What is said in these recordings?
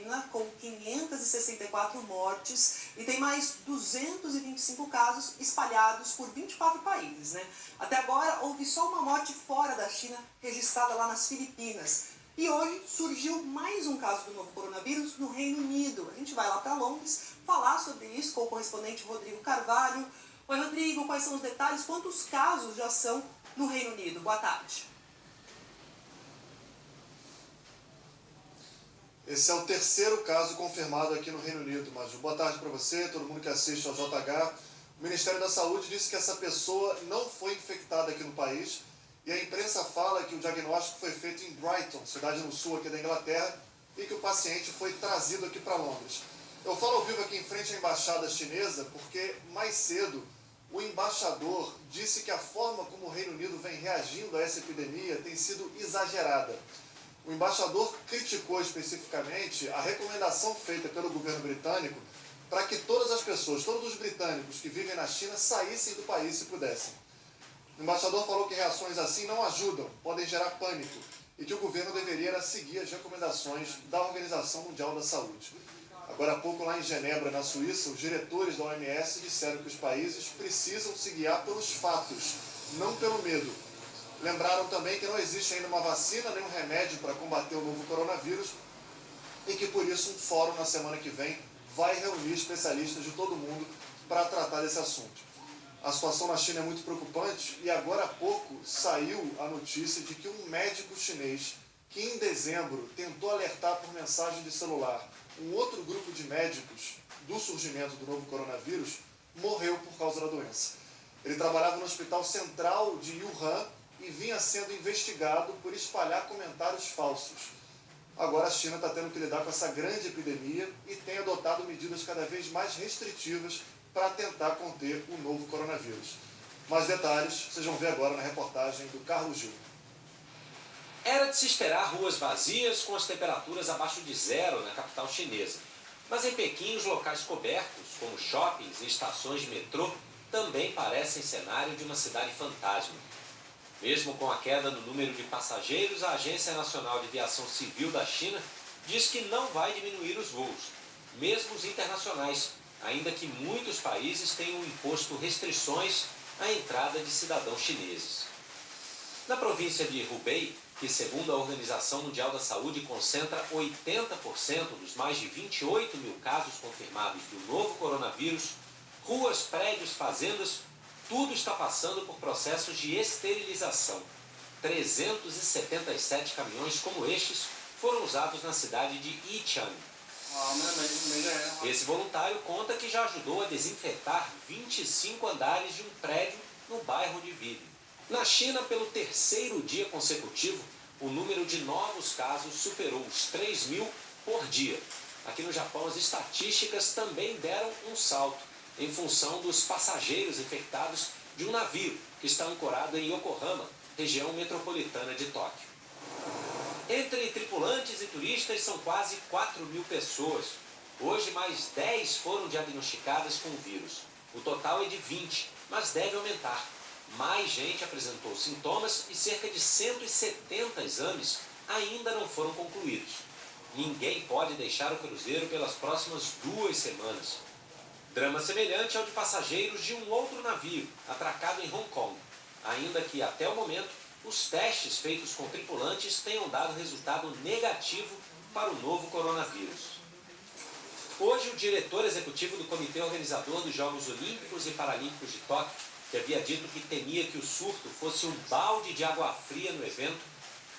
China, com 564 mortes, e tem mais 225 casos espalhados por 24 países, né? Até agora, houve só uma morte fora da China, registrada lá nas Filipinas. E hoje surgiu mais um caso do novo coronavírus no Reino Unido. A gente vai lá para Londres falar sobre isso com o correspondente Rodrigo Carvalho. Oi, Rodrigo, quais são os detalhes? Quantos casos já são no Reino Unido? Boa tarde. Esse é o terceiro caso confirmado aqui no Reino Unido, Maju. Boa tarde para você, todo mundo que assiste ao JH. O Ministério da Saúde disse que essa pessoa não foi infectada aqui no país e a imprensa fala que o diagnóstico foi feito em Brighton, cidade no sul aqui da Inglaterra, e que o paciente foi trazido aqui para Londres. Eu falo ao vivo aqui em frente à embaixada chinesa porque mais cedo o embaixador disse que a forma como o Reino Unido vem reagindo a essa epidemia tem sido exagerada. O embaixador criticou especificamente a recomendação feita pelo governo britânico para que todas as pessoas, todos os britânicos que vivem na China saíssem do país se pudessem. O embaixador falou que reações assim não ajudam, podem gerar pânico e que o governo deveria seguir as recomendações da Organização Mundial da Saúde. Agora há pouco, lá em Genebra, na Suíça, os diretores da OMS disseram que os países precisam se guiar pelos fatos, não pelo medo. Lembraram também que não existe ainda uma vacina nem um remédio para combater o novo coronavírus e que, por isso, um fórum na semana que vem vai reunir especialistas de todo mundo para tratar desse assunto. A situação na China é muito preocupante e agora há pouco saiu a notícia de que um médico chinês que em dezembro tentou alertar por mensagem de celular um outro grupo de médicos do surgimento do novo coronavírus morreu por causa da doença. Ele trabalhava no Hospital Central de Wuhan e vinha sendo investigado por espalhar comentários falsos. Agora a China está tendo que lidar com essa grande epidemia e tem adotado medidas cada vez mais restritivas para tentar conter o novo coronavírus. Mais detalhes vocês vão ver agora na reportagem do Carlos Gil. Era de se esperar ruas vazias com as temperaturas abaixo de zero na capital chinesa. Mas em Pequim, os locais cobertos, como shoppings e estações de metrô, também parecem cenário de uma cidade fantasma. Mesmo com a queda no número de passageiros, a Agência Nacional de Aviação Civil da China diz que não vai diminuir os voos, mesmo os internacionais, ainda que muitos países tenham imposto restrições à entrada de cidadãos chineses. Na província de Hubei, que segundo a Organização Mundial da Saúde concentra 80% dos mais de 28 mil casos confirmados do novo coronavírus, ruas, prédios, fazendas, tudo está passando por processos de esterilização. 377 caminhões como estes foram usados na cidade de Yichang. Esse voluntário conta que já ajudou a desinfetar 25 andares de um prédio no bairro onde vive. Na China, pelo terceiro dia consecutivo, o número de novos casos superou os 3 mil por dia. Aqui no Japão, as estatísticas também deram um salto em função dos passageiros infectados de um navio que está ancorado em Yokohama, região metropolitana de Tóquio. Entre tripulantes e turistas são quase 4 mil pessoas. Hoje, mais 10 foram diagnosticadas com o vírus. O total é de 20, mas deve aumentar. Mais gente apresentou sintomas e cerca de 170 exames ainda não foram concluídos. Ninguém pode deixar o cruzeiro pelas próximas 2 semanas. Drama semelhante ao de passageiros de um outro navio, atracado em Hong Kong, ainda que até o momento os testes feitos com tripulantes tenham dado resultado negativo para o novo coronavírus. Hoje, o diretor executivo do Comitê Organizador dos Jogos Olímpicos e Paralímpicos de Tóquio, que havia dito que temia que o surto fosse um balde de água fria no evento,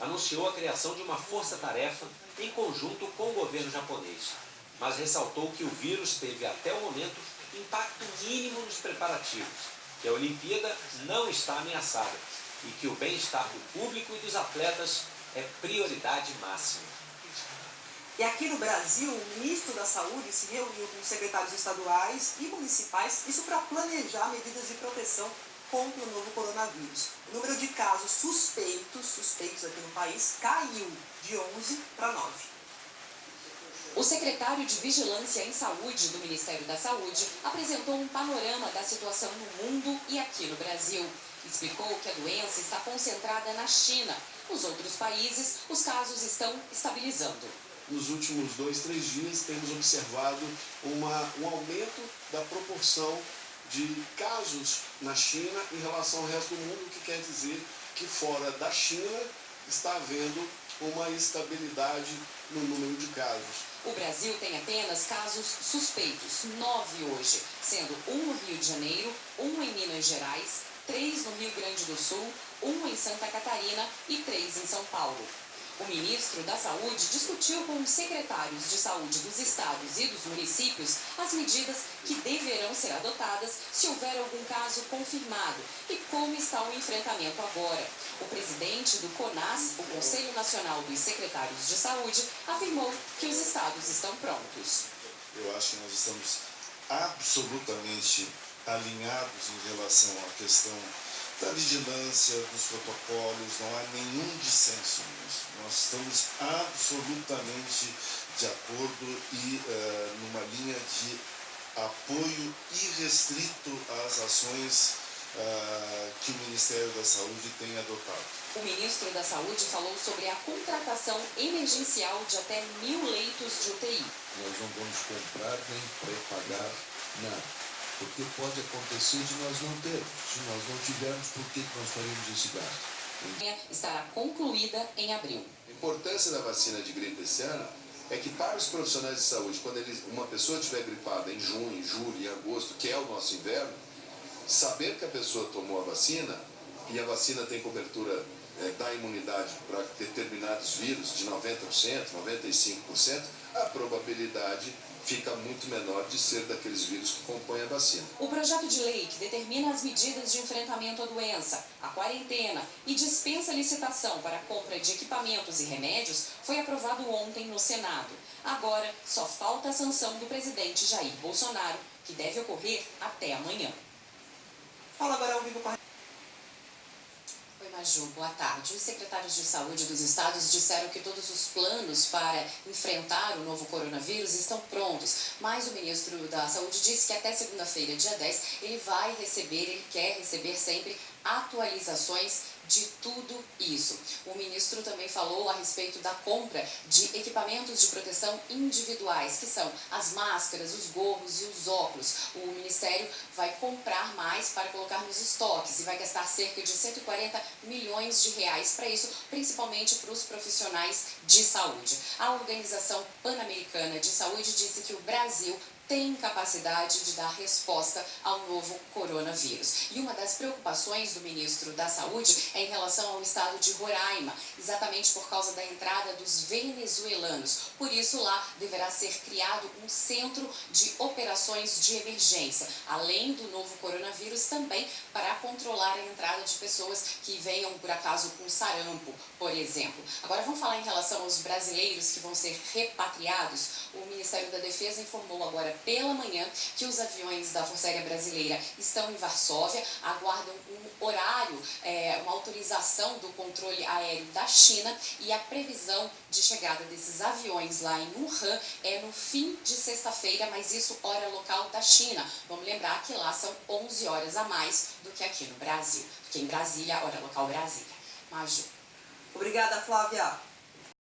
anunciou a criação de uma força-tarefa em conjunto com o governo japonês, mas ressaltou que o vírus teve até o momento impacto mínimo nos preparativos, que a Olimpíada não está ameaçada e que o bem-estar do público e dos atletas é prioridade máxima. E aqui no Brasil, o ministro da Saúde se reuniu com os secretários estaduais e municipais, isso para planejar medidas de proteção contra o novo coronavírus. O número de casos suspeitos aqui no país caiu de 11 para 9. O secretário de Vigilância em Saúde do Ministério da Saúde apresentou um panorama da situação no mundo e aqui no Brasil. Explicou que a doença está concentrada na China. Nos outros países, os casos estão estabilizando. nos últimos 2, 3 dias, temos observado um aumento da proporção de casos na China em relação ao resto do mundo, o que quer dizer que fora da China está havendo uma estabilidade no número de casos. O Brasil tem apenas casos suspeitos, 9 hoje, sendo 1 no Rio de Janeiro, 1 em Minas Gerais, 3 no Rio Grande do Sul, 1 em Santa Catarina e 3 em São Paulo. O ministro da Saúde discutiu com os secretários de saúde dos estados e dos municípios as medidas que deverão ser adotadas se houver algum caso confirmado e como está o enfrentamento agora. O presidente do CONAS, o Conselho Nacional dos Secretários de Saúde, afirmou que os estados estão prontos. Eu acho que nós estamos absolutamente alinhados em relação à questão da vigilância, dos protocolos, não há nenhum dissenso nisso. Nós estamos absolutamente de acordo e numa linha de apoio irrestrito às ações que o Ministério da Saúde tem adotado. O ministro da Saúde falou sobre a contratação emergencial de até 1.000 leitos de UTI. Nós não vamos comprar nem pré-pagar nada. Porque pode acontecer de nós não termos. Se nós não tivermos, por que nós faremos esse gasto? Estará concluída em abril. A importância da vacina de gripe esse ano é que para os profissionais de saúde, quando uma pessoa estiver gripada em junho, em julho, em agosto, que é o nosso inverno, saber que a pessoa tomou a vacina, e a vacina tem cobertura da imunidade para determinados vírus de 90%, 95%, a probabilidade fica muito menor de ser daqueles vírus que compõem a vacina. O projeto de lei que determina as medidas de enfrentamento à doença, a quarentena e dispensa licitação para a compra de equipamentos e remédios foi aprovado ontem no Senado. Agora, só falta a sanção do presidente Jair Bolsonaro, que deve ocorrer até amanhã. Fala agora ao vivo com a... Oi, Maju, boa tarde. Os secretários de saúde dos estados disseram que todos os planos para enfrentar o novo coronavírus estão prontos, mas o ministro da Saúde disse que até segunda-feira, dia 10, ele quer receber sempre atualizações de tudo isso. O ministro também falou a respeito da compra de equipamentos de proteção individuais, que são as máscaras, os gorros e os óculos. O Ministério vai comprar mais para colocar nos estoques e vai gastar cerca de 140 milhões de reais para isso, principalmente para os profissionais de saúde. A Organização Pan-Americana de Saúde disse que o Brasil tem capacidade de dar resposta ao novo coronavírus. E uma das preocupações do ministro da Saúde é em relação ao estado de Roraima, exatamente por causa da entrada dos venezuelanos. Por isso, lá deverá ser criado um centro de operações de emergência, além do novo coronavírus, também para controlar a entrada de pessoas que venham, por acaso, com sarampo, por exemplo. Agora, vamos falar em relação aos brasileiros que vão ser repatriados. O Ministério da Defesa informou agora pela manhã que os aviões da Força Aérea Brasileira estão em Varsóvia, aguardam um horário, uma autorização do controle aéreo da China, e a previsão de chegada desses aviões lá em Wuhan é no fim de sexta-feira, mas isso hora local da China. Vamos lembrar que lá são 11 horas a mais do que aqui no Brasil, porque em Brasília, hora local Brasília. Maju. Obrigada, Flávia.